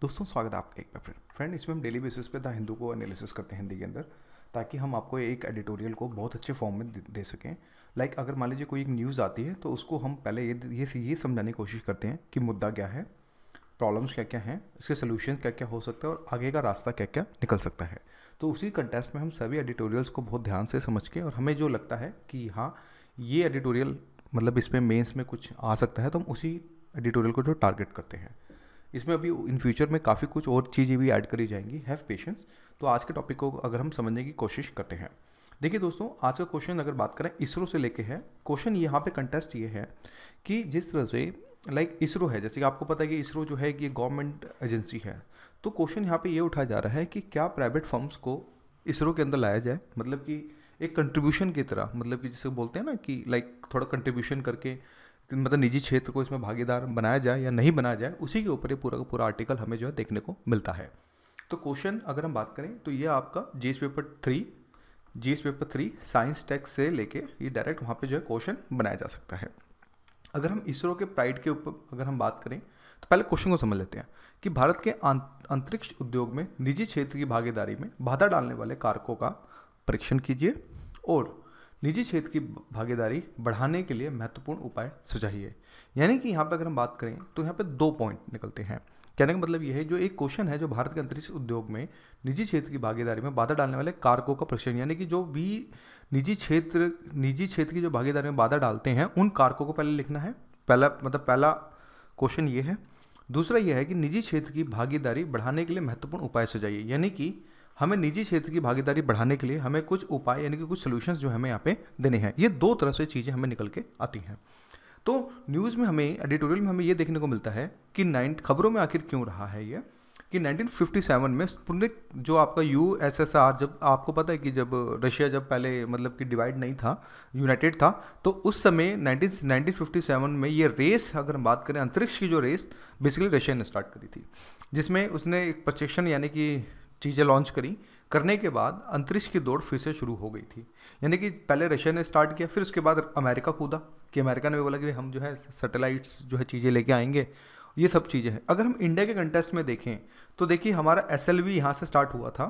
दोस्तों स्वागत है आपका एक बार फ्रेंड इसमें हम डेली बेसिस पे द हिंदू को एनालिसिस करते हैं हिंदी के अंदर, ताकि हम आपको एक एडिटोरियल को बहुत अच्छे फॉर्म में दे सकें। अगर मान लीजिए कोई एक न्यूज़ आती है तो उसको हम पहले ये समझाने की कोशिश करते हैं कि मुद्दा क्या है, प्रॉब्लम्स क्या क्या हैं, इसके सोल्यूशन क्या क्या हो सकता है और आगे का रास्ता क्या क्या निकल सकता है। तो उसी कंटेस्ट में हम सभी एडिटोरियल्स को बहुत ध्यान से समझ के, और हमें जो लगता है कि हाँ ये एडिटोरियल मतलब इसमें मेंस में कुछ आ सकता है, तो हम उसी एडिटोरियल को जो टारगेट करते हैं। इसमें अभी इन फ्यूचर में काफ़ी कुछ और चीज़ें भी ऐड करी जाएंगी, हैव पेशेंस। तो आज के टॉपिक को अगर हम समझने की कोशिश करते हैं, देखिए दोस्तों, आज का क्वेश्चन अगर बात करें इसरो से लेके है। क्वेश्चन यहाँ पे कंटेस्ट ये है कि जिस तरह से इसरो है, जैसे कि आपको पता है कि इसरो जो है कि गवर्नमेंट एजेंसी है, तो क्वेश्चन यहाँ पे ये उठाया जा रहा है कि क्या प्राइवेट फर्म्स को इसरो के अंदर लाया जाए, मतलब कि एक कंट्रीब्यूशन की तरह, मतलब कि जिसे बोलते हैं ना कि थोड़ा कंट्रीब्यूशन करके, मतलब निजी क्षेत्र को इसमें भागीदार बनाया जाए या नहीं बनाया जाए, उसी के ऊपर ये पूरा का पूरा आर्टिकल हमें जो है देखने को मिलता है। तो क्वेश्चन अगर हम बात करें तो ये आपका जीएस पेपर 3 साइंस टेक्स्ट से लेके ये डायरेक्ट वहाँ पे जो है क्वेश्चन बनाया जा सकता है। अगर हम इसरो के प्राइड के ऊपर अगर हम बात करें तो पहले क्वेश्चन को समझ लेते हैं कि भारत के अंतरिक्ष उद्योग में निजी क्षेत्र की भागीदारी में बाधा डालने वाले कारकों का परीक्षण कीजिए और निजी क्षेत्र की भागीदारी बढ़ाने के लिए महत्वपूर्ण उपाय सुझाइए। यानी कि यहाँ पे अगर हम बात करें तो यहाँ पे 2 पॉइंट निकलते हैं। कहने का मतलब ये है, जो एक क्वेश्चन है जो भारत के अंतरिक्ष उद्योग में निजी क्षेत्र की भागीदारी में बाधा डालने वाले कारकों का परीक्षण, यानी कि जो भी निजी क्षेत्र की जो भागीदारी में बाधा डालते हैं उन कारकों को पहले लिखना है। पहला क्वेश्चन ये है। दूसरा ये है कि निजी क्षेत्र की भागीदारी बढ़ाने के लिए महत्वपूर्ण उपाय सुझाइए, यानी कि हमें निजी क्षेत्र की भागीदारी बढ़ाने के लिए हमें कुछ उपाय यानी कि कुछ सॉल्यूशंस जो हमें यहाँ पे देने हैं। ये 2 तरह से चीज़ें हमें निकल के आती हैं। तो न्यूज़ में हमें, एडिटोरियल में हमें ये देखने को मिलता है कि खबरों में आखिर क्यों रहा है ये, कि 1957 में स्पुतनिक जो आपका यूएसएसआर, जब आपको पता है कि जब रशिया जब पहले मतलब कि डिवाइड नहीं था, यूनाइटेड था, तो उस समय 1957 में ये रेस, अगर हम बात करें अंतरिक्ष की जो रेस, बेसिकली रशिया ने स्टार्ट करी थी, जिसमें उसने एक प्रशिक्षण यानी कि चीज़ें लॉन्च करने के बाद अंतरिक्ष की दौड़ फिर से शुरू हो गई थी। यानी कि पहले रशिया ने स्टार्ट किया, फिर उसके बाद अमेरिका कूदा, कि अमेरिका ने भी बोला कि हम जो है सैटेलाइट्स जो है चीज़ें लेके आएंगे, ये सब चीज़ें हैं। अगर हम इंडिया के कंटेस्ट में देखें तो देखिए हमारा SLV यहाँ से स्टार्ट हुआ था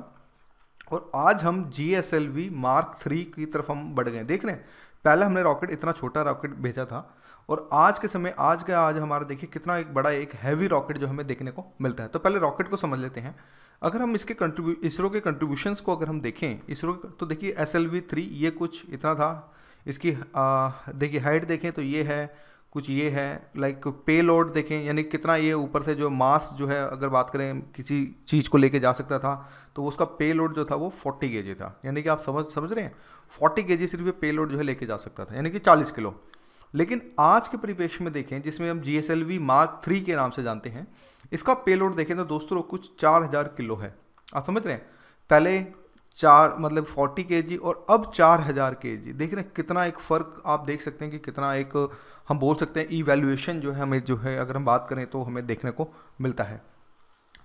और आज हम GSLV Mark 3 की तरफ हम बढ़ गए। देख रहे हैं, पहले हमने रॉकेट, इतना छोटा रॉकेट भेजा था और आज के समय आज हमारा देखिए कितना एक बड़ा एक हैवी रॉकेट जो हमें देखने को मिलता है। तो पहले रॉकेट को समझ लेते हैं। अगर हम इसके इसरो के कंट्रीब्यूशंस को अगर हम देखें इसरो, तो देखिए SLV 3 ये कुछ इतना था। इसकी देखिए हाइट देखें तो ये है, कुछ ये है, पे लोड देखें यानी कितना ये ऊपर से जो मास जो है, अगर बात करें किसी चीज़ को लेके जा सकता था, तो उसका पे लोड जो था वो 40 kg था। यानी कि आप समझ रहे हैं, 40 kg सिर्फ ये पे लोड जो है लेके जा सकता था, यानी कि 40 किलो। लेकिन आज के परिप्रेक्ष्य में देखें, जिसमें हम GSLV Mark 3 के नाम से जानते हैं, इसका पे लोड देखें तो दोस्तों कुछ 4000 किलो है। आप समझ रहे हैं, पहले 40 kg और अब 4000 kg। देख रहे हैं कितना एक फ़र्क, आप देख सकते हैं कि कितना एक, हम बोल सकते हैं इवैल्यूएशन जो है हमें जो है, अगर हम बात करें तो हमें देखने को मिलता है।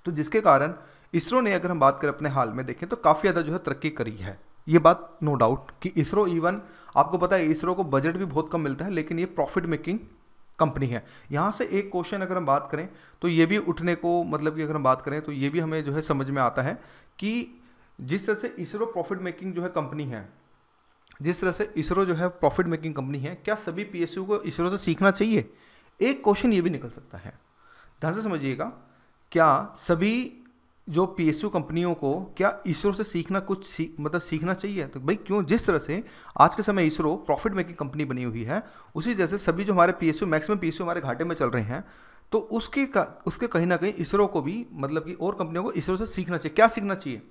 तो जिसके कारण इसरो ने, अगर हम बात करें अपने हाल में देखें तो काफ़ी ज़्यादा जो है तरक्की करी है। ये बात नो डाउट कि इसरो, इवन आपको पता है इसरो को बजट भी बहुत कम मिलता है, लेकिन ये प्रॉफिट मेकिंग कंपनी है। यहाँ से एक क्वेश्चन अगर हम बात करें तो ये भी उठने को, मतलब कि अगर हम बात करें तो ये भी हमें जो है समझ में आता है कि जिस तरह से इसरो प्रॉफिट मेकिंग जो है कंपनी है, क्या सभी PSU को इसरो से सीखना चाहिए? एक क्वेश्चन ये भी निकल सकता है, ध्यान से समझिएगा। क्या सभी जो PSU कंपनियों को क्या इसरो से सीखना सीखना चाहिए? तो भाई क्यों, जिस तरह से आज के समय इसरो प्रॉफिट मेकिंग कंपनी बनी हुई है, उसी जैसे सभी जो हमारे PSU, मैक्सिमम PSU हमारे घाटे में चल रहे हैं, तो उसके कहीं ना कहीं इसरो को भी, मतलब कि और कंपनियों को इसरो से सीखना चाहिए। क्या सीखना चाहिए?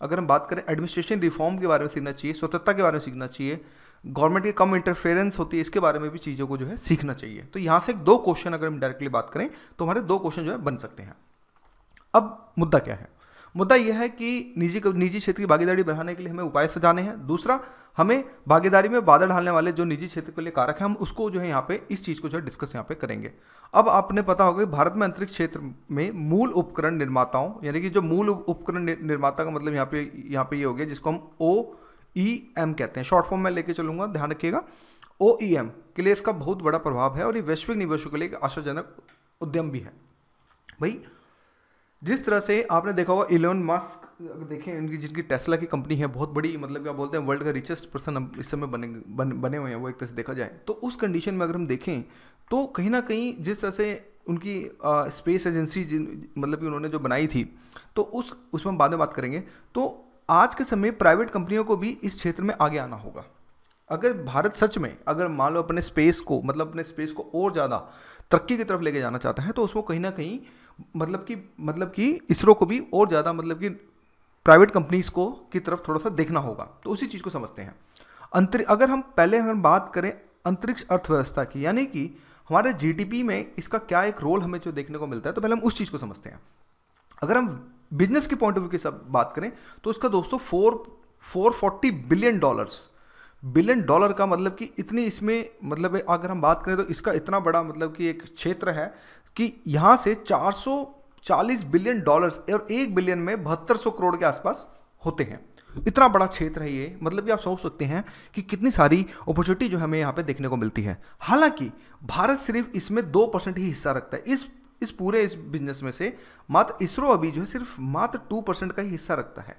अगर हम बात करें एडमिनिस्ट्रेशन रिफॉर्म के बारे में सीखना चाहिए, स्वतंत्रता के बारे में सीखना चाहिए, गवर्नमेंट की कम इंटरफेरेंस होती है, इसके बारे में भी चीज़ों को जो है सीखना चाहिए। तो यहाँ से 2 क्वेश्चन अगर हम डायरेक्टली बात करें तो हमारे 2 क्वेश्चन जो है बन सकते हैं। अब मुद्दा क्या है? मुद्दा यह है कि निजी क्षेत्र की भागीदारी बढ़ाने के लिए हमें उपाय सुझाने हैं। दूसरा, हमें भागीदारी में बाधा डालने वाले जो निजी क्षेत्र के लिए कारक है, हम उसको जो है यहाँ पे इस चीज़ को जो है डिस्कस यहाँ पे करेंगे। अब आपने पता होगा कि भारत में अंतरिक्ष क्षेत्र में मूल उपकरण निर्माताओं, यानी कि जो मूल उपकरण निर्माता का मतलब यहाँ पे ये हो गया, जिसको हम OEM कहते हैं, शॉर्ट फॉर्म में लेके चलूंगा, ध्यान रखिएगा। OEM के लिए इसका बहुत बड़ा प्रभाव है और ये वैश्विक निवेशों के लिए एक आशाजनक उद्यम भी है। भाई जिस तरह से आपने देखा होगा इलोन मस्क, अगर देखें इनकी जिनकी टेस्ला की कंपनी है, बहुत बड़ी, मतलब क्या बोलते हैं, वर्ल्ड का रिचेस्ट पर्सन इस समय बने हुए हैं वो, एक तरह से देखा जाए तो। उस कंडीशन में अगर हम देखें तो कहीं ना कहीं जिस तरह से उनकी स्पेस एजेंसी मतलब कि उन्होंने जो बनाई थी, तो उसमें हम बाद में बात करेंगे। तो आज के समय प्राइवेट कंपनियों को भी इस क्षेत्र में आगे आना होगा। अगर भारत सच में, अगर मान लो अपने स्पेस को, मतलब अपने स्पेस को और ज़्यादा तरक्की की तरफ लेके जाना चाहता है, तो उसको कहीं ना कहीं मतलब कि इसरो को भी और ज़्यादा, मतलब कि प्राइवेट कंपनीज को की तरफ थोड़ा सा देखना होगा। तो उसी चीज़ को समझते हैं। अगर हम बात करें अंतरिक्ष अर्थव्यवस्था की, यानी कि हमारे जीडीपी में इसका क्या एक रोल हमें जो देखने को मिलता है, तो पहले हम उस चीज़ को समझते हैं। अगर हम बिजनेस की पॉइंट ऑफ व्यू की सब बात करें तो इसका दोस्तों 440 बिलियन डॉलर का, मतलब कि इतनी इसमें, मतलब अगर हम बात करें तो इसका इतना बड़ा, मतलब कि एक क्षेत्र है कि यहाँ से 440 बिलियन डॉलर्स और 1 बिलियन में 7200 करोड़ के आसपास होते हैं। इतना बड़ा क्षेत्र है ये, मतलब कि आप सोच सकते हैं कि कितनी सारी अपॉर्चुनिटी जो हमें यहाँ पे देखने को मिलती है। हालांकि भारत सिर्फ इसमें 2% ही हिस्सा रखता है। इस पूरे इस बिजनेस में से मात्र इसरो अभी जो है सिर्फ मात्र 2% का ही हिस्सा रखता है।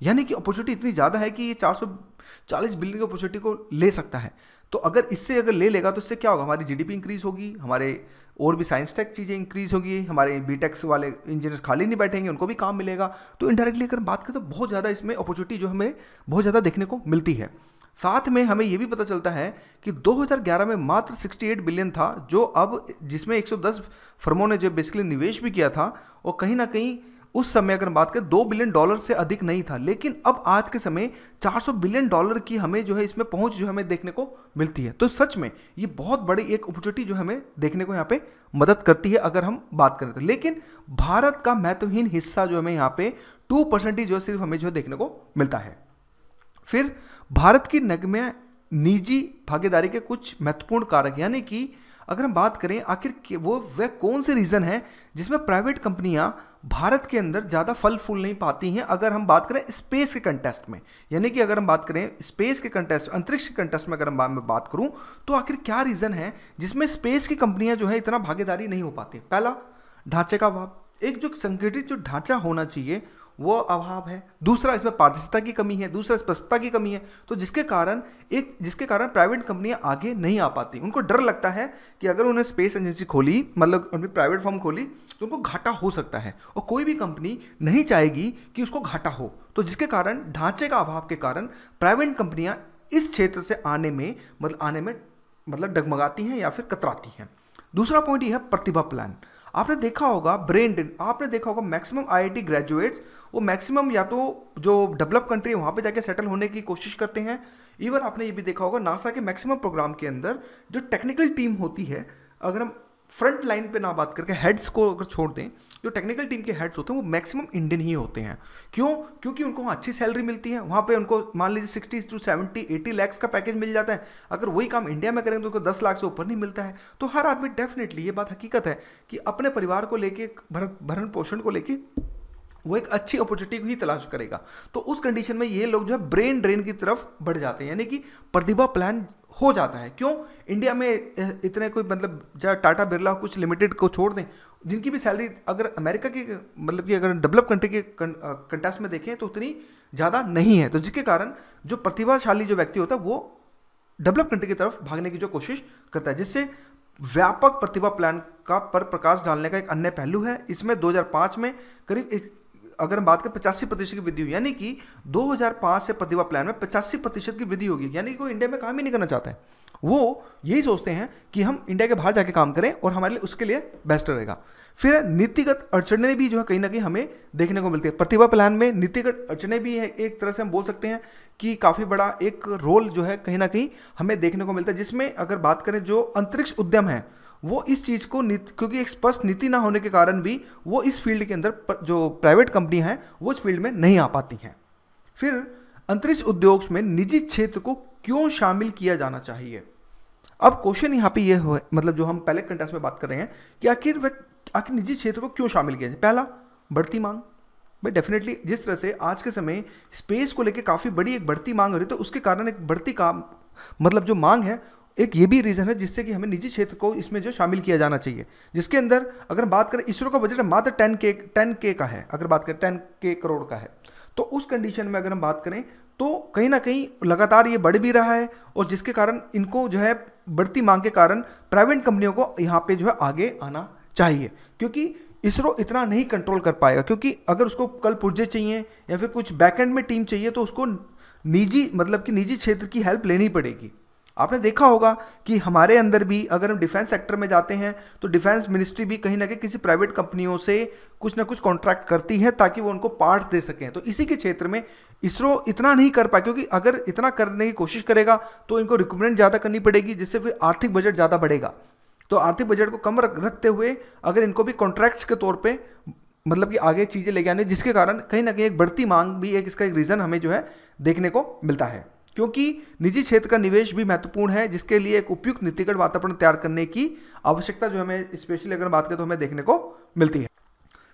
यानी कि अपॉर्चुनिटी इतनी ज़्यादा है कि ये 440 बिलियन की अपॉर्चुनिटी को ले सकता है। तो अगर ले लेगा तो इससे क्या होगा, हमारी जीडीपी इंक्रीज होगी, हमारे और भी साइंस टेक चीज़ें इंक्रीज होगी, हमारे बीटेक्स वाले इंजीनियर्स खाली नहीं बैठेंगे, उनको भी काम मिलेगा। तो इनडायरेक्टली अगर बात करें तो बहुत ज़्यादा इसमें अपॉर्चुनिटी जो हमें बहुत ज़्यादा देखने को मिलती है। साथ में हमें ये भी पता चलता है कि 2011 में मात्र 68 बिलियन था, जो अब जिसमें 110 फर्मों ने जो बेसिकली निवेश भी किया था, और कहीं ना कहीं उस समय अगर बात करें 2 बिलियन डॉलर से अधिक नहीं था। लेकिन अब आज के समय 400 बिलियन डॉलर की हमें जो है इसमें पहुंच जो हमें देखने को मिलती है। तो सच में ये बहुत बड़ी एक अपॉर्चुनिटी जो हमें देखने को यहाँ पे मदद करती है अगर हम बात करें तो। लेकिन भारत का महत्वहीन हिस्सा जो हमें यहाँ पे 2% ही जो सिर्फ हमें जो देखने को मिलता है। फिर भारत की नगम्य निजी भागीदारी के कुछ महत्वपूर्ण कारक, यानी कि अगर हम बात करें आखिर वह कौन से रीज़न है जिसमें प्राइवेट कंपनियां भारत के अंदर ज़्यादा फल फूल नहीं पाती हैं। अगर हम बात करें स्पेस के कंटेस्ट में, यानी कि अगर हम बात करें स्पेस के कंटेस्ट, अंतरिक्ष के कंटेस्ट में अगर मैं बात करूं, तो आखिर क्या रीज़न है जिसमें स्पेस की कंपनियां जो है इतना भागीदारी नहीं हो पाती। पहला, ढांचे का अभाव। एक जो संगठित जो ढांचा होना चाहिए वो अभाव है। दूसरा, इसमें पारदर्शिता की कमी है। दूसरा, स्पष्टता की कमी है। तो जिसके कारण प्राइवेट कंपनियां आगे नहीं आ पाती। उनको डर लगता है कि अगर उन्हें स्पेस एजेंसी खोली, मतलब उन्हें प्राइवेट फर्म खोली, तो उनको घाटा हो सकता है, और कोई भी कंपनी नहीं चाहेगी कि उसको घाटा हो। तो जिसके कारण, ढांचे का अभाव के कारण प्राइवेट कंपनियां इस क्षेत्र से आने में डगमगाती हैं या फिर कतराती हैं। दूसरा पॉइंट यह है प्रतिभा प्लान। आपने देखा होगा आपने देखा होगा मैक्सिमम आईआईटी ग्रेजुएट्स, वो मैक्सिमम या तो जो डेवलप कंट्री है वहाँ पे जाके सेटल होने की कोशिश करते हैं। इवन आपने ये भी देखा होगा नासा के मैक्सिमम प्रोग्राम के अंदर जो टेक्निकल टीम होती है, अगर हम फ्रंट लाइन पे ना बात करके हेड्स को अगर छोड़ दें, जो टेक्निकल टीम के हेड्स होते हैं वो मैक्सिमम इंडियन ही होते हैं। क्यों? क्योंकि उनको वहाँ अच्छी सैलरी मिलती है। वहाँ पे उनको मान लीजिए 60 to 70 80 लाख का पैकेज मिल जाता है। अगर वही काम इंडिया में करेंगे तो उनको 10 लाख से ऊपर नहीं मिलता है। तो हर आदमी डेफिनेटली, ये बात हकीकत है कि अपने परिवार को लेके, भरण पोषण को लेके वो एक अच्छी अपॉर्चुनिटी को ही तलाश करेगा। तो उस कंडीशन में ये लोग जो है ब्रेन ड्रेन की तरफ बढ़ जाते हैं, यानी कि प्रतिभा प्लान हो जाता है। क्यों? इंडिया में इतने कोई, मतलब चाहे टाटा बिरला कुछ लिमिटेड को छोड़ दें, जिनकी भी सैलरी अगर अमेरिका की, मतलब कि अगर डेवलप कंट्री के कंटेस्ट में देखें तो उतनी ज़्यादा नहीं है। तो जिसके कारण जो प्रतिभाशाली जो व्यक्ति होता है वो डेवलप कंट्री की तरफ भागने की जो कोशिश करता है, जिससे व्यापक प्रतिभा प्लान का पर प्रकाश डालने का एक अन्य पहलू है। इसमें 2005 में करीब अगर हम बात करें 85% की वृद्धि हुई, यानी कि 2005 से प्रतिभा प्लान में 85% की वृद्धि होगी। यानी कि कोई इंडिया में काम ही नहीं करना चाहता है, वो यही सोचते हैं कि हम इंडिया के बाहर जाके काम करें और हमारे लिए उसके लिए बेस्ट रहेगा। फिर नीतिगत अड़चनें भी जो है कहीं ना कहीं हमें देखने को मिलती है। प्रतिभा प्लान में नीतिगत अड़चनें भी है, एक तरह से हम बोल सकते हैं कि काफ़ी बड़ा एक रोल जो है कहीं ना कहीं हमें देखने को मिलता है, जिसमें अगर बात करें जो अंतरिक्ष उद्यम है वो इस चीज़ को क्योंकि एक स्पष्ट नीति ना होने के कारण भी वो इस फील्ड के अंदर जो प्राइवेट कंपनी हैं वो इस फील्ड में नहीं आ पाती हैं। फिर अंतरिक्ष उद्योग में निजी क्षेत्र को क्यों शामिल किया जाना चाहिए? अब क्वेश्चन यहाँ पे ये हो, मतलब जो हम पहले कंटेस्ट में बात कर रहे हैं कि आखिर निजी क्षेत्र को क्यों शामिल किया जाए। पहला, बढ़ती मांग। भाई डेफिनेटली जिस तरह से आज के समय स्पेस को लेकर काफ़ी बड़ी एक बढ़ती मांग हो रही है, तो उसके कारण एक बढ़ती काम, मतलब जो मांग है एक ये भी रीज़न है जिससे कि हमें निजी क्षेत्र को इसमें जो शामिल किया जाना चाहिए, जिसके अंदर अगर बात करें इसरो का बजट मात्र 10K का है, अगर बात करें 10K करोड़ का है, तो उस कंडीशन में अगर हम बात करें तो कहीं ना कहीं लगातार ये बढ़ भी रहा है, और जिसके कारण इनको जो है बढ़ती मांग के कारण प्राइवेट कंपनियों को यहाँ पे जो है आगे आना चाहिए, क्योंकि इसरो इतना नहीं कंट्रोल कर पाएगा। क्योंकि अगर उसको कल पुर्जे चाहिए या फिर कुछ बैकएंड में टीम चाहिए तो उसको निजी मतलब कि निजी क्षेत्र की हेल्प लेनी पड़ेगी। आपने देखा होगा कि हमारे अंदर भी अगर हम डिफेंस सेक्टर में जाते हैं तो डिफेंस मिनिस्ट्री भी कहीं ना कहीं किसी प्राइवेट कंपनियों से कुछ ना कुछ कॉन्ट्रैक्ट करती है ताकि वो उनको पार्ट्स दे सकें। तो इसी के क्षेत्र में इसरो इतना नहीं कर पाए, क्योंकि अगर इतना करने की कोशिश करेगा तो इनको रिक्रूटमेंट ज़्यादा करनी पड़ेगी, जिससे फिर आर्थिक बजट ज़्यादा बढ़ेगा। तो आर्थिक बजट को कम रखते हुए अगर इनको भी कॉन्ट्रैक्ट्स के तौर पे मतलब कि आगे चीज़ें लेके आने, जिसके कारण कहीं ना कहीं एक बढ़ती मांग भी एक इसका एक रीज़न हमें जो है देखने को मिलता है। क्योंकि निजी क्षेत्र का निवेश भी महत्वपूर्ण है, जिसके लिए एक उपयुक्त नीतिगत वातावरण तैयार करने की आवश्यकता जो हमें स्पेशली अगर बात करें तो हमें देखने को मिलती है।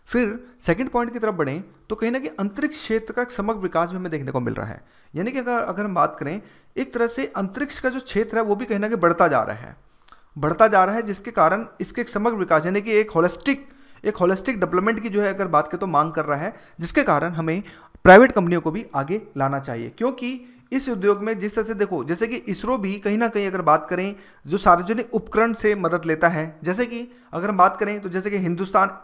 फिर सेकंड पॉइंट की तरफ बढ़ें तो कहीं ना कहीं अंतरिक्ष क्षेत्र का समग्र विकास भी हमें देखने को मिल रहा है। यानी कि अगर हम बात करें एक तरह से अंतरिक्ष का जो क्षेत्र है वो भी कहीं ना कहीं बढ़ता जा रहा है, जिसके कारण इसके एक समग्र विकास यानी कि एक होलिस्टिक डेवलपमेंट की जो है अगर बात करें तो मांग कर रहा है, जिसके कारण हमें प्राइवेट कंपनियों को भी आगे लाना चाहिए। क्योंकि इस उद्योग में जिस तरह से देखो, जैसे कि इसरो भी कहीं ना कहीं अगर बात करें जो सार्वजनिक उपकरण से मदद लेता है, जैसे कि अगर हम बात करें तो जैसे कि हिंदुस्तान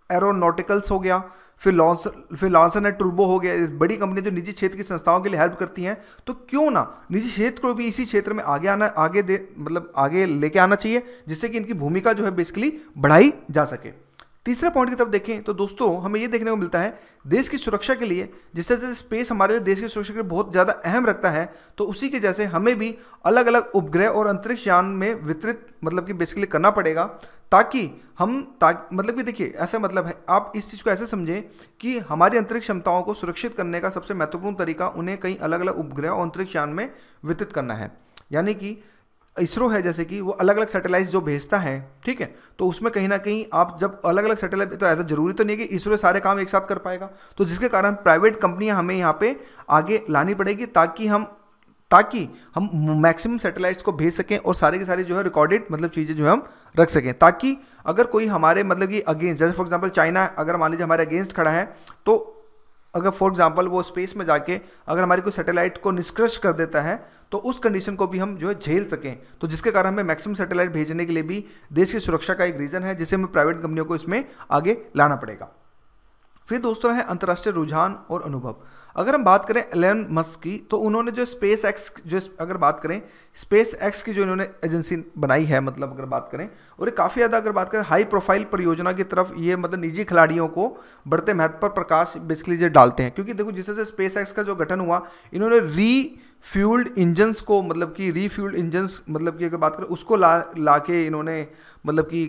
एरोनॉटिकल्स हो गया, फिर लॉन्सर एंड टर्बो हो गया, बड़ी कंपनी जो निजी क्षेत्र की संस्थाओं के लिए हेल्प करती हैं, तो क्यों ना निजी क्षेत्र को भी इसी क्षेत्र में आगे लेके आना चाहिए, जिससे कि इनकी भूमिका जो है बेसिकली बढ़ाई जा सके। तीसरे पॉइंट की तरफ देखें तो दोस्तों हमें ये देखने को मिलता है देश की सुरक्षा के लिए, जिस तरह से स्पेस हमारे लिए देश की सुरक्षा के लिए बहुत ज़्यादा अहम रखता है, तो उसी के जैसे हमें भी अलग अलग उपग्रह और अंतरिक्ष यान में वितरित मतलब कि बेसिकली करना पड़ेगा, ताकि मतलब कि देखिए ऐसा मतलब है, आप इस चीज़ को ऐसे समझें कि हमारी अंतरिक्ष क्षमताओं को सुरक्षित करने का सबसे महत्वपूर्ण तरीका उन्हें कई अलग अलग उपग्रह और अंतरिक्ष यान में वितरित करना है। यानी कि इसरो है जैसे कि वो अलग अलग सैटेलाइट जो भेजता है, ठीक है, तो उसमें कहीं ना कहीं आप जब अलग अलग सैटेलाइट, तो ऐसा जरूरी तो नहीं है कि इसरो सारे काम एक साथ कर पाएगा, तो जिसके कारण प्राइवेट कंपनियां हमें यहाँ पे आगे लानी पड़ेगी ताकि हम मैक्सिमम सैटेलाइट्स को भेज सकें और सारे के सारे जो है रिकॉर्डेड मतलब चीज़ें जो है हम रख सकें, ताकि अगर कोई हमारे मतलब कि अगेंस्ट, जैसे फॉर एग्जाम्पल चाइना अगर मान लीजिए हमारे अगेंस्ट खड़ा है, तो अगर फॉर एग्जाम्पल वो स्पेस में जाके अगर हमारी कोई सैटेलाइट को निष्क्रिय कर देता है, तो उस कंडीशन को भी हम जो है झेल सकें, तो जिसके कारण हमें मैक्सिमम सैटेलाइट भेजने के लिए भी देश की सुरक्षा का एक रीज़न है, जिसे हमें प्राइवेट कंपनियों को इसमें आगे लाना पड़ेगा। फिर दोस्तों है अंतर्राष्ट्रीय रुझान और अनुभव। अगर हम बात करें एलन मस्क की, तो उन्होंने जो स्पेस एक्स की जो इन्होंने एजेंसी बनाई है, मतलब अगर बात करें, और ये काफ़ी ज़्यादा अगर बात करें हाई प्रोफाइल परियोजना की तरफ ये मतलब निजी खिलाड़ियों को बढ़ते महत्व पर प्रकाश बेसिकली ये डालते हैं। क्योंकि देखो जिस तरह से स्पेस एक्स का जो गठन हुआ, इन्होंने रीफ्यूल्ड इंजन्स मतलब कि अगर बात करें उसको ला के इन्होंने मतलब कि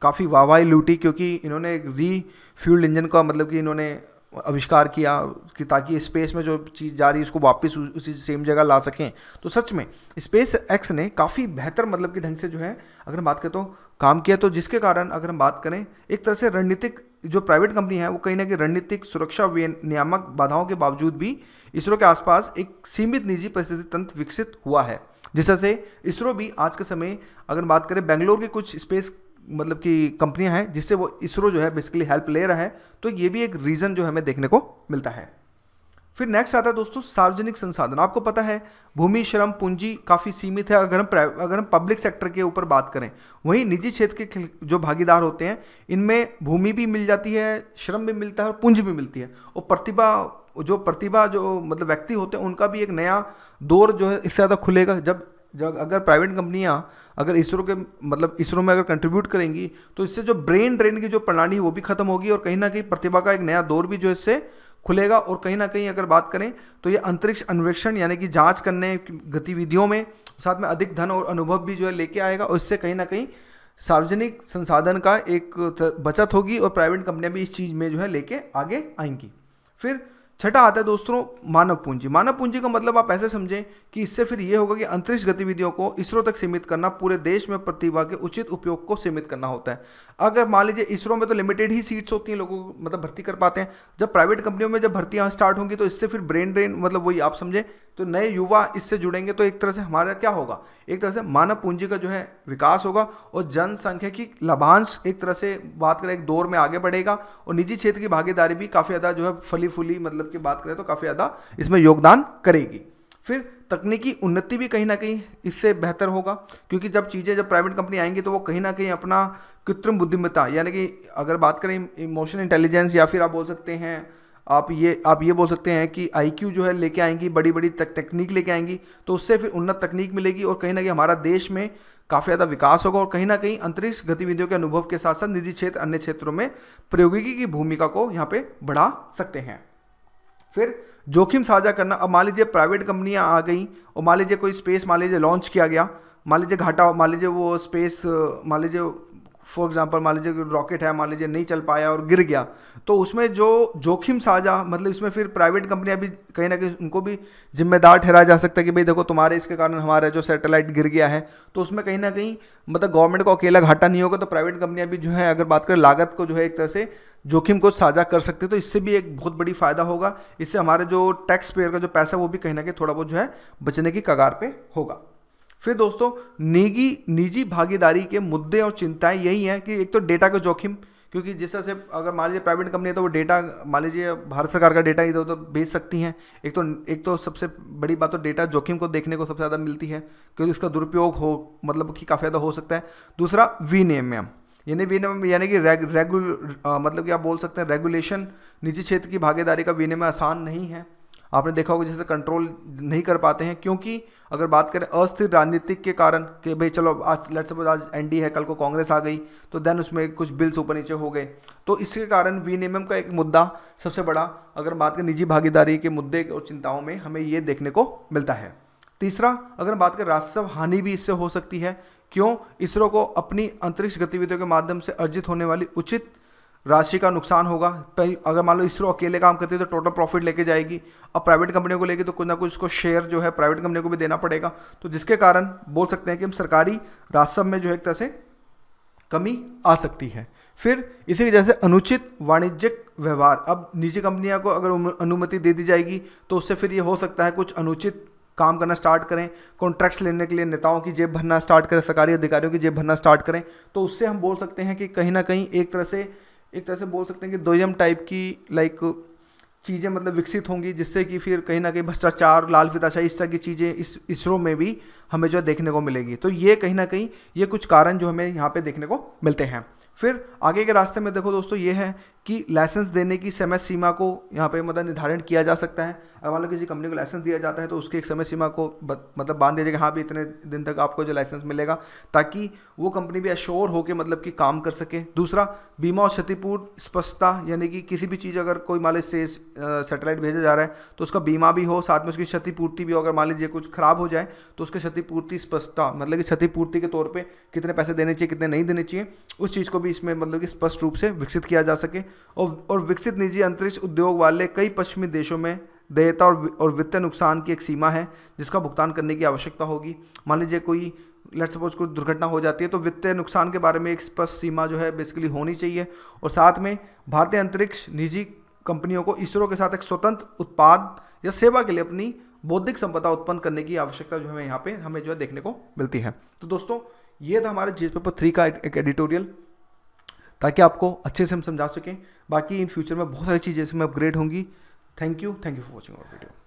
काफ़ी वाहवाही लूटी, क्योंकि इन्होंने एक रीफ्यूल्ड इंजन का मतलब कि इन्होंने आविष्कार किया कि ताकि स्पेस में जो चीज़ जा रही है उसको वापस उसी सेम जगह ला सकें। तो सच में स्पेस एक्स ने काफ़ी बेहतर मतलब कि ढंग से जो है अगर हम बात करें तो काम किया, तो जिसके कारण अगर हम बात करें एक तरह से रणनीतिक जो प्राइवेट कंपनी है वो कहीं ना कहीं रणनीतिक सुरक्षा नियामक बाधाओं के बावजूद भी इसरो के आसपास एक सीमित निजी परिस्थिति तंत्र विकसित हुआ है। जिस तरह से इसरो भी आज के समय अगर बात करें बेंगलोर के कुछ स्पेस मतलब कि कंपनियां हैं जिससे वो इसरो जो है बेसिकली हेल्प ले रहा है, तो ये भी एक रीज़न जो हमें देखने को मिलता है। फिर नेक्स्ट आता है दोस्तों सार्वजनिक संसाधन। आपको पता है भूमि श्रम पूंजी काफ़ी सीमित है अगर हम पब्लिक सेक्टर के ऊपर बात करें, वहीं निजी क्षेत्र के जो भागीदार होते हैं इनमें भूमि भी मिल जाती है, श्रम भी मिलता है और पूंजी भी मिलती है, और प्रतिभा जो मतलब व्यक्ति होते हैं उनका भी एक नया दौर जो है इससे ज़्यादा खुलेगा जब अगर प्राइवेट कंपनियां अगर इसरो में अगर कंट्रीब्यूट करेंगी, तो इससे जो ब्रेन ड्रेन की जो प्रणाली है वो भी खत्म होगी, और कहीं ना कहीं प्रतिभा का एक नया दौर भी जो इससे खुलेगा। और कहीं ना कहीं अगर बात करें तो ये अंतरिक्ष अन्वेषण यानी कि जांच करने गतिविधियों में साथ में अधिक धन और अनुभव भी जो है लेके आएगा, और इससे कहीं ना कहीं सार्वजनिक संसाधन का एक बचत होगी और प्राइवेट कंपनियां भी इस चीज़ में जो है लेके आगे आएंगी। फिर छठा आता है दोस्तों मानव पूंजी। मानव पूंजी का मतलब आप ऐसे समझें कि इससे फिर ये होगा कि अंतरिक्ष गतिविधियों को इसरो तक सीमित करना, पूरे देश में प्रतिभा के उचित उपयोग को सीमित करना होता है। अगर मान लीजिए इसरो में तो लिमिटेड ही सीट्स होती हैं, लोगों को मतलब भर्ती कर पाते हैं। जब प्राइवेट कंपनियों में जब भर्तियां स्टार्ट होंगी तो इससे फिर ब्रेन ड्रेन, मतलब वही आप समझे, तो नए युवा इससे जुड़ेंगे, तो एक तरह से हमारा क्या होगा, एक तरह से मानव पूंजी का जो है विकास होगा और जनसंख्या की लाभांश एक तरह से बात करें एक दौर में आगे बढ़ेगा और निजी क्षेत्र की भागीदारी भी काफ़ी ज़्यादा जो है फली फूली मतलब की बात करें तो काफ़ी ज़्यादा इसमें योगदान करेगी। फिर तकनीकी उन्नति भी कहीं ना कहीं इससे बेहतर होगा, क्योंकि जब चीज़ें जब प्राइवेट कंपनी आएंगी तो वो कहीं ना कहीं अपना कृत्रिम बुद्धिमत्ता, यानी कि अगर बात करें इमोशनल इंटेलिजेंस, या फिर आप बोल सकते हैं आप ये बोल सकते हैं कि आईक्यू जो है लेके आएंगी, बड़ी बड़ी तकनीक लेके आएंगी, तो उससे फिर उन्नत तकनीक मिलेगी और कहीं ना कहीं हमारा देश में काफ़ी ज़्यादा विकास होगा और कहीं ना कहीं अंतरिक्ष गतिविधियों के अनुभव के साथ साथ निजी क्षेत्र अन्य क्षेत्रों में प्रौद्योगिकी की भूमिका को यहाँ पे बढ़ा सकते हैं। फिर जोखिम साझा करना। अब मान लीजिए प्राइवेट कंपनियां आ गई और मान लीजिए कोई स्पेस मान लीजिए लॉन्च किया गया, मान लीजिए घाटा, मान लीजिए वो स्पेस, मान लीजिए फॉर एग्जांपल मान लीजिए रॉकेट है, मान लीजिए नहीं चल पाया और गिर गया, तो उसमें जो जोखिम साझा मतलब इसमें फिर प्राइवेट कंपनियां भी कहीं ना कहीं उनको भी जिम्मेदार ठहराया जा सकता है कि भाई देखो तुम्हारे इसके कारण हमारा जो सैटेलाइट गिर गया है, तो उसमें कहीं ना कहीं मतलब गवर्नमेंट को अकेला घाटा नहीं होगा, तो प्राइवेट कंपनियां भी जो है अगर बात करें लागत को जो है एक तरह से जोखिम को साझा कर सकते हैं, तो इससे भी एक बहुत बड़ी फायदा होगा। इससे हमारे जो टैक्स पेयर का जो पैसा वो भी कहीं ना कहीं थोड़ा बहुत जो है बचने की कगार पे होगा। फिर दोस्तों निजी भागीदारी के मुद्दे और चिंताएं यही हैं कि एक तो डेटा का जोखिम, क्योंकि जिस तरह से अगर मान लीजिए प्राइवेट कंपनी है तो वो डेटा मान लीजिए भारत सरकार का डेटा इधर उधर भेज सकती हैं। एक तो सबसे बड़ी बात तो डेटा जोखिम को देखने को सबसे ज़्यादा मिलती है, क्योंकि इसका दुरुपयोग हो मतलब कि काफ़ी ज़्यादा हो सकता है। दूसरा विनियमन, यानी कि मतलब कि आप बोल सकते हैं रेगुलेशन। निजी क्षेत्र की भागीदारी का विनियमन आसान नहीं है, आपने देखा होगा जैसे कंट्रोल नहीं कर पाते हैं, क्योंकि अगर बात करें अस्थिर राजनीतिक के कारण कि भाई चलो आज लेट्स सपोज आज एनडीए है, कल को कांग्रेस आ गई, तो देन उसमें कुछ बिल्स ऊपर नीचे हो गए, तो इसके कारण विनियमन का एक मुद्दा सबसे बड़ा अगर बात करें निजी भागीदारी के मुद्दे और चिंताओं में हमें ये देखने को मिलता है। तीसरा अगर बात करें राजस्व हानि भी इससे हो सकती है। क्यों? इसरो को अपनी अंतरिक्ष गतिविधियों के माध्यम से अर्जित होने वाली उचित राशि का नुकसान होगा। अगर मान लो इसरो अकेले काम करती है तो टोटल प्रॉफिट लेके जाएगी, अब प्राइवेट कंपनियों को लेगी तो कुछ ना कुछ उसको शेयर जो है प्राइवेट कंपनियों को भी देना पड़ेगा, तो जिसके कारण बोल सकते हैं कि हम सरकारी राजस्व में जो है एक तरह से कमी आ सकती है। फिर इसी की वजह से अनुचित वाणिज्यिक व्यवहार, अब निजी कंपनियों को अगर अनुमति दे दी जाएगी तो उससे फिर ये हो सकता है कुछ अनुचित काम करना स्टार्ट करें, कॉन्ट्रैक्ट्स लेने के लिए नेताओं की जेब भरना स्टार्ट करें, सरकारी अधिकारियों की जेब भरना स्टार्ट करें, तो उससे हम बोल सकते हैं कि कहीं ना कहीं एक तरह से बोल सकते हैं कि दोयम टाइप की चीज़ें मतलब विकसित होंगी, जिससे कि फिर कहीं ना कहीं भ्रष्टाचार, लाल फीताशाही, इस तरह की चीज़ें इस इसरो में भी हमें जो देखने को मिलेगी। तो ये कहीं ना कहीं ये कुछ कारण जो हमें यहाँ पे देखने को मिलते हैं। फिर आगे के रास्ते में देखो दोस्तों ये है कि लाइसेंस देने की समय सीमा को यहाँ पे मतलब निर्धारण किया जा सकता है। अगर मान लो किसी कंपनी को लाइसेंस दिया जाता है तो उसकी एक समय सीमा को मतलब बांध दिया जाएगा, हाँ भी इतने दिन तक आपको जो लाइसेंस मिलेगा, ताकि वो कंपनी भी एश्योर होकर मतलब कि काम कर सके। दूसरा बीमा और क्षतिपूर्ति स्पष्टता, यानी कि किसी भी चीज़ अगर कोई मान लीजिए सैटेलाइट भेजा जा रहा है तो उसका बीमा भी हो, साथ में उसकी क्षतिपूर्ति भी हो। अगर मान लीजिए कुछ खराब हो जाए तो उसकी क्षतिपूर्ति स्पष्टता, मतलब कि क्षतिपूर्ति के तौर पर कितने पैसे देने चाहिए, कितने नहीं देने चाहिए, उस चीज़ को भी इसमें मतलब कि स्पष्ट रूप से विकसित किया जा सके। और विकसित निजी अंतरिक्ष उद्योग वाले कई पश्चिमी देशों में देयता और वित्तीय नुकसान की एक सीमा है जिसका भुगतान करने की आवश्यकता होगी। मान लीजिए कोई लेट्स सपोज कोई दुर्घटना हो जाती है तो वित्तीय नुकसान के बारे में एक स्पष्ट सीमा जो है बेसिकली होनी चाहिए। और साथ में भारतीय अंतरिक्ष निजी कंपनियों को इसरो के साथ एक स्वतंत्र उत्पाद या सेवा के लिए अपनी बौद्धिक संपदा उत्पन्न करने की आवश्यकता जो है यहाँ पे हमें जो है देखने को मिलती है। तो दोस्तों ये था हमारे जीएस पेपर 3 का एक एडिटोरियल, ताकि आपको अच्छे से हम समझा सकें। बाकी इन फ्यूचर में बहुत सारी चीज़ें इसमें अपग्रेड होंगी। Thank you for watching our video.